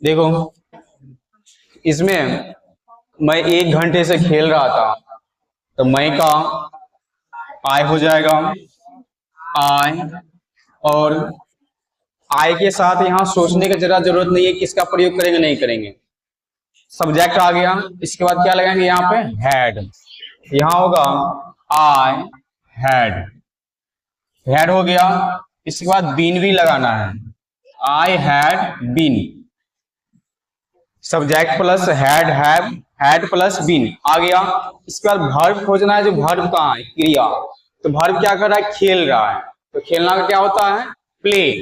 देखो, इसमें मैं 1 घंटे से खेल रहा था, तो मैं का आय हो जाएगा आय, और आय के साथ यहाँ सोचने की जरूरत नहीं है किसका प्रयोग करेंगे नहीं करेंगे। सब्जेक्ट आ गया, इसके बाद क्या लगाएंगे यहाँ पे हैड, यहाँ होगा आई हैड, हैड हो गया। इसके बाद बीन भी लगाना है, I had been, subject plus had have, had plus been आ गया। इसके बाद वर्ब खोजना है, जो वर्ब कहाँ है क्रिया, तो वर्ब क्या कर रहा है खेल रहा है, तो खेलना का क्या होता है प्ले,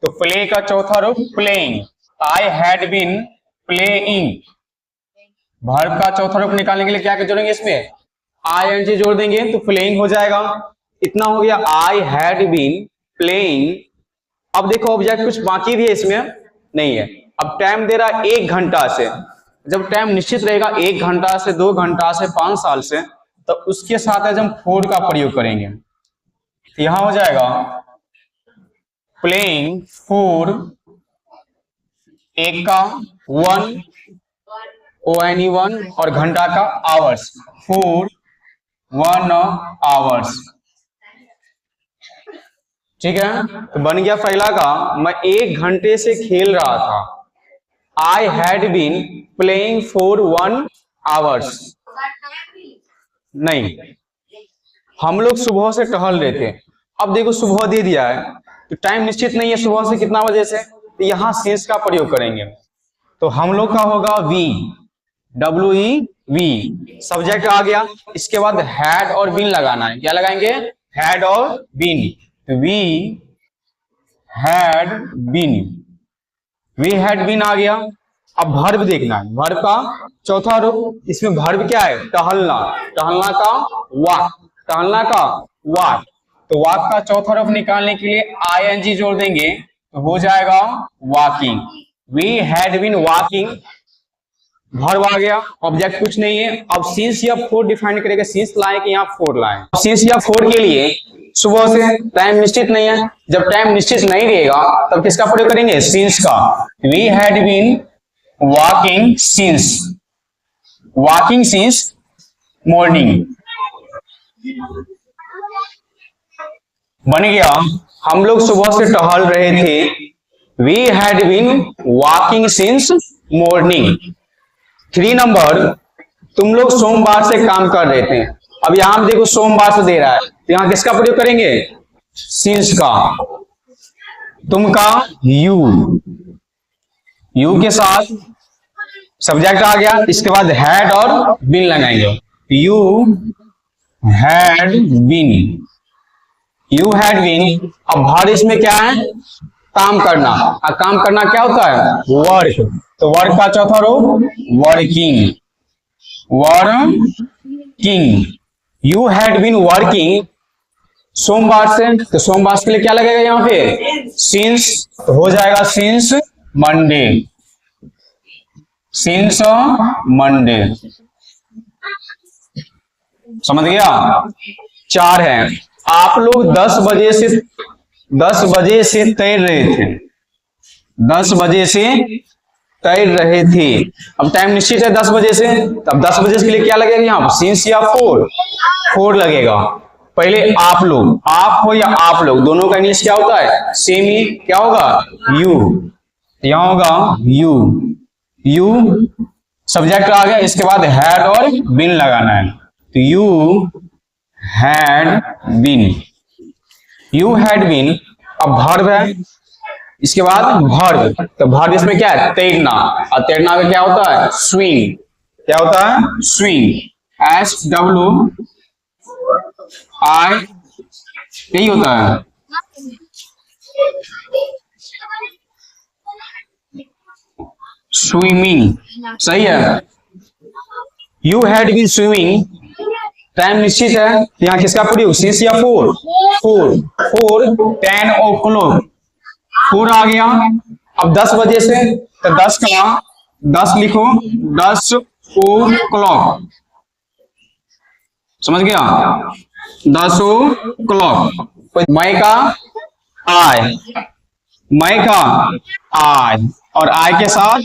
तो प्ले का चौथा रूप playing, I had been playing. Verb का चौथा रूप निकालने के लिए क्या जोड़ेंगे, इसमें आई एन जी जोड़ देंगे तो प्लेइंग हो जाएगा। इतना हो गया आई हैड बीन प्लेइंग। अब देखो ऑब्जेक्ट कुछ बाकी भी है इसमें नहीं है। अब टाइम दे रहा है 1 घंटा से, जब टाइम निश्चित रहेगा 1 घंटा से 2 घंटा से 5 साल से, तो उसके साथ हम फोर का प्रयोग करेंगे। तो यहां हो जाएगा प्लेइंग फोर, एक का 1 ONE1 और घंटा का आवर्स, 4 1 आवर्स। ठीक है, तो बन गया पहला का, मैं 1 घंटे से खेल रहा था, I had been playing for 1 hours. नहीं, हम लोग सुबह से टहल रहे थे। अब देखो सुबह दे दिया है तो टाइम निश्चित नहीं है सुबह से कितना बजे से, तो यहां सिंस का प्रयोग करेंगे। तो हम लोग का होगा वी, WEV, सब्जेक्ट आ गया। इसके बाद हैड और बीन लगाना है, क्या लगाएंगे हैड और been, we had been, we had been आ गया। अब वर्ब देखना है, वर्ब का चौथा रूप, इसमें वर्ब क्या है टहलना, टहलना का वॉक, टहलना का वॉक, तो वॉक का चौथा रूप निकालने के लिए ING जोड़ देंगे तो हो जाएगा walking, we had been walking. Verb आ गया, ऑब्जेक्ट कुछ नहीं है। अब सिंस या फोर डिफाइन करेगा, सिंस लाए कि यहाँ फोर लाए। सिंस या फोर के लिए सुबह से टाइम निश्चित नहीं है, जब टाइम निश्चित नहीं रहेगा तब किसका प्रयोग करेंगे सिंस का, we had been walking since, walking since morning. बन गया हम लोग सुबह से टहल रहे थे, we had been walking since morning. 3 number, तुम लोग सोमवार से काम कर रहे थे। अब यहां देखो सोमवार से दे रहा है, तो यहां किसका प्रयोग करेंगे सिंस का, तुम का यू, यू के साथ सब्जेक्ट आ गया। इसके बाद हैड और बीन लगाएंगे, you had been, you had been. अब भार इसमें क्या है काम करना, और काम करना क्या होता है वर्क, तो वर्क का चौथा रूप working, working, you had been working सोमवार से, तो सोमवार के लिए क्या लगेगा यहाँ पे सिंस, तो हो जाएगा सिंस मंडे, सिंस मंडे। समझ गया। 4 है, आप लोग 10 बजे से तैर रहे थे, 10 बजे से तैर रहे थे। अब टाइम निश्चित है 10 बजे से, तब 10 बजे के लिए क्या लगेगा यहाँ सिंस या फोर लगेगा। पहले आप लोग, आप हो या आप लोग, दोनों का इंग्लिश क्या होता है सेम ही, क्या होगा यू, यहाँ होगा यू, यू सब्जेक्ट आ गया। इसके बाद हैड और बीन लगाना है, तो you had been, you had been. अब वर्ब है, इसके बाद वर्ब, तो वर्ब इसमें क्या है तैरना, और तैरना का क्या होता है स्विंग, क्या होता है स्विंग, SWI, यही होता है। स्विमिंग, सही है। You had been swimming, time निश्चित है, यहाँ किसका प्रयोग सिंस या फोर, 10 o'clock, 4 आ गया। अब 10 बजे से, तो 10 का 10 लिखो, 10 o'clock, समझ गया 10 o'clock। मैं का आय, मैं का आय, और आई के साथ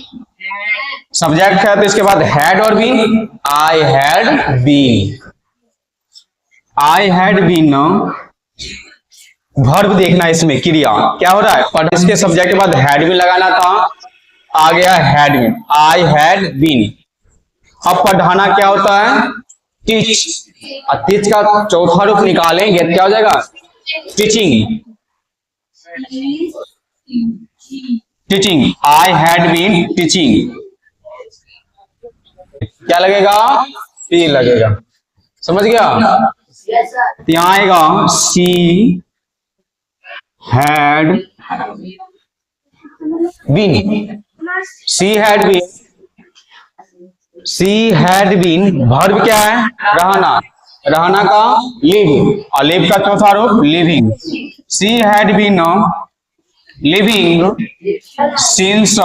सब्जेक्ट है, तो इसके बाद हैड और been, I had been, I had been. Verb देखना इसमें, क्रिया क्या हो रहा है, पर इसके सब्जेक्ट के बाद हैड भी लगाना था, आ गया had been, I had been. अब पढ़ाना क्या होता है, टीच। टीच का चौथा रूप निकालेंगे तो क्या हो जाएगा, teaching. Teaching, I had been teaching, क्या लगेगा, पी लगेगा, समझ गया। तो यहां आएगा she had been, she had been, she had been. Verb क्या है, रहना, रहना का लिव, और लिव का चौथा रूप living. She had been living since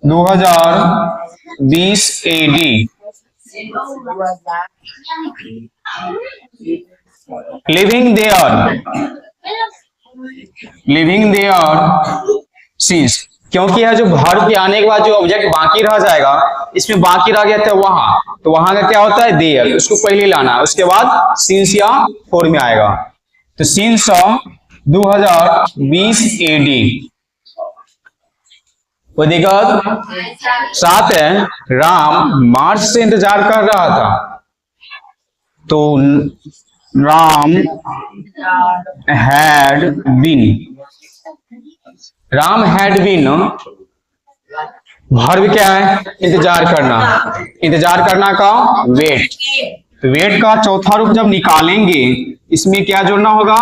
2020 AD। Living there since, क्योंकि यह जो वर्ब के आने के बाद जो ऑब्जेक्ट बाकी रह जाएगा, इसमें बाकी रह गया था वहां, तो वहां का क्या होता है, देयर, उसको पहले लाना है, उसके बाद सिंस या फोर में आएगा। तो सिंस 2020 AD। वो देखो साथ है, राम मार्च से इंतजार कर रहा था, तो Ram had been, Ram had been. Verb क्या है, इंतजार करना, इंतजार करना का वेट। तो वेट का चौथा रूप जब निकालेंगे, इसमें क्या जोड़ना होगा,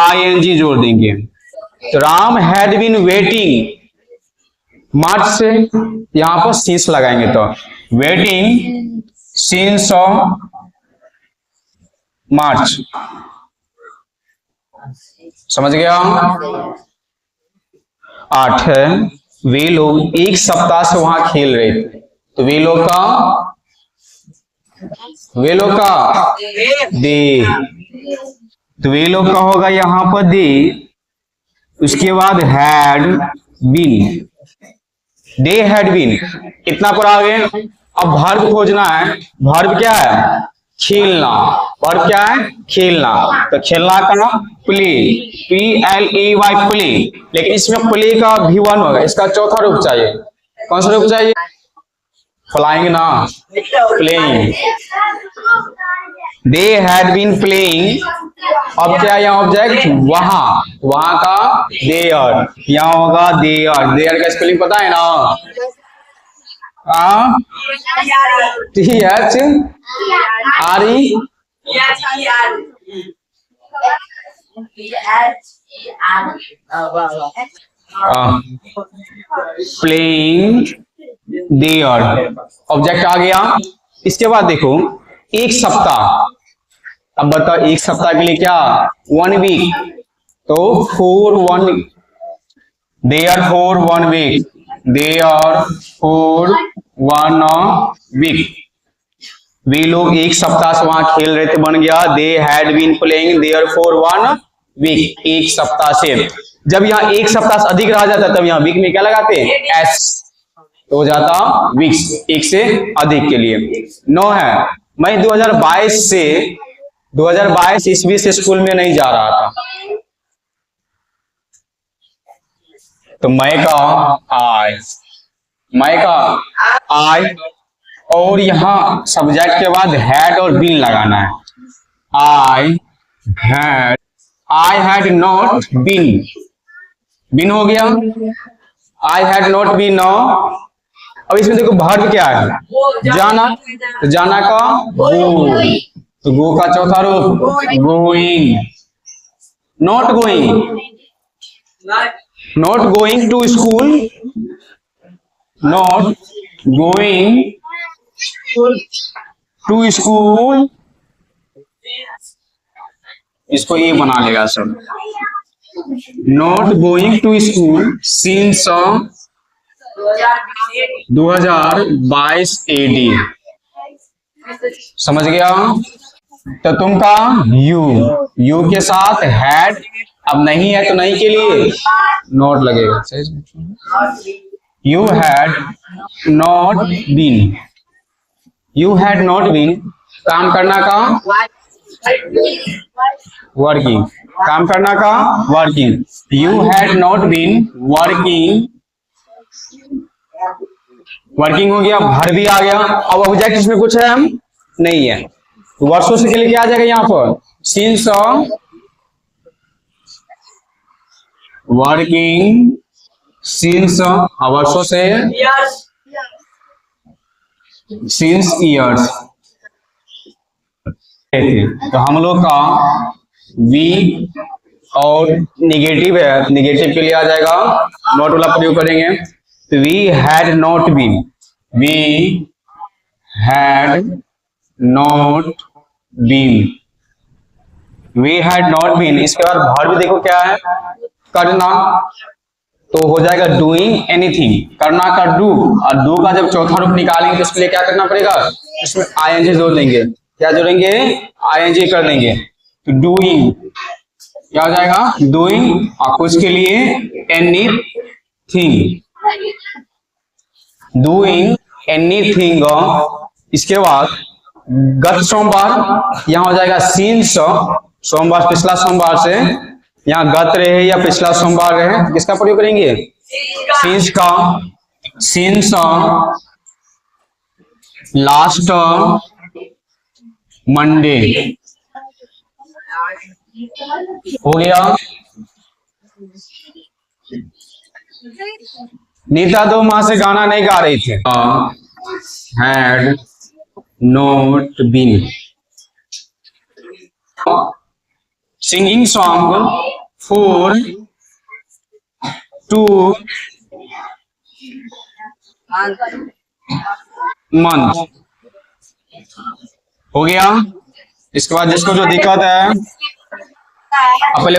ING जोड़ देंगे। तो राम हैड बीन वेटिंग मार्च से, यहां पर सिंस लगाएंगे, तो वेटिंग सिंस मार्च, समझ गया। 8 है, वे लोग एक सप्ताह से वहां खेल रहे थे, तो वे लोग का दे, तो वे लोग का होगा यहां पर दे, उसके बाद had been, they had been. कितना पर आ गए, अब वर्ब खोजना है। वर्ब क्या है, खेलना, वर्ब क्या है, खेलना। तो खेलना का प्ले, PLAY प्ले, लेकिन इसमें प्ले का भी वन होगा, इसका चौथा रूप चाहिए। कौन सा रूप चाहिए, फ्लाइंग ना, playing. They had been playing, अब क्या यहाँ ऑब्जेक्ट, वहां का देयर, यहाँ होगा देयर। देयर का स्पेलिंग पता है ना, THRE, प्लेइंग देयर, ऑब्जेक्ट आ गया। इसके बाद देखो एक सप्ताह, अब बताओ एक सप्ताह के लिए क्या, 1 वीक, तो 4 1, there for 1 week, there for 1 week. वे लोग एक सप्ताह से वहां खेल रहे थे, बन गया they had been playing there for 1 week, एक सप्ताह से। जब यहाँ एक सप्ताह से अधिक रह जाता है, तब यहाँ वीक में क्या लगाते हैं, एस, तो हो जाता वीक्स, एक से अधिक के लिए। 9 है, मैं 2022 ईस्वी से स्कूल में नहीं जा रहा था, तो मैं का आई, मैं का आई, और यहां सब्जेक्ट के बाद हैड और बीन लगाना है। I had not been, been हो गया, आई हैड नॉट बीन। अब इसमें देखो वर्ब क्या है, जाना, तो जाना का गो, तो गो का चौथा रूप going. Not going, not going to school, not going to school, इसको ये बना लेगा सब। Not going to school since 2022 AD, समझ गया। तो तुम का यू, यू के साथ हैड, अब नहीं है तो नहीं के लिए नॉट लगेगा। You had not been, you had not been, काम करना का वर्किंग, काम करना का working. You had not been working, working हो गया, भर भी आ गया। अब ऑब्जेक्ट इसमें कुछ है हम नहीं है, तो वर्षों से के लिए क्या आ जाएगा यहाँ पर, सिंस वर्किंग, सिंस वर्षों से, सिंस ईयर्स। तो हम लोग का वी और निगेटिव है, निगेटिव के लिए आ जाएगा नॉट वाला प्रयोग करेंगे। तो we had not been, we had not been, we had not been. इसके बाद वर्ब देखो क्या है, करना, तो हो जाएगा डूइंग एनीथिंग, करना का डू, और डू का जब चौथा रूप निकालेंगे तो इसके लिए क्या करना पड़ेगा, इसमें आईएनजी जोड़ देंगे। क्या जोड़ेंगे, आईएनजी कर देंगे। तो डूइंग क्या हो जाएगा, डूइंग, और कुछ के लिए एनीथिंग, डूइंग एनीथिंग। इसके बाद गत सोमवार, यहाँ हो जाएगा सिंस, सोमवार पिछला सोमवार से, यहाँ गत रहे या पिछला सोमवार रहे, किसका प्रयोग करेंगे, सिंस का, सिंस लास्ट मंडे हो गया। नीता 2 माह से गाना नहीं गा रही थी। Had not been singing song for 2 month हो गया। इसके बाद जिसको जो दिक्कत है, पहले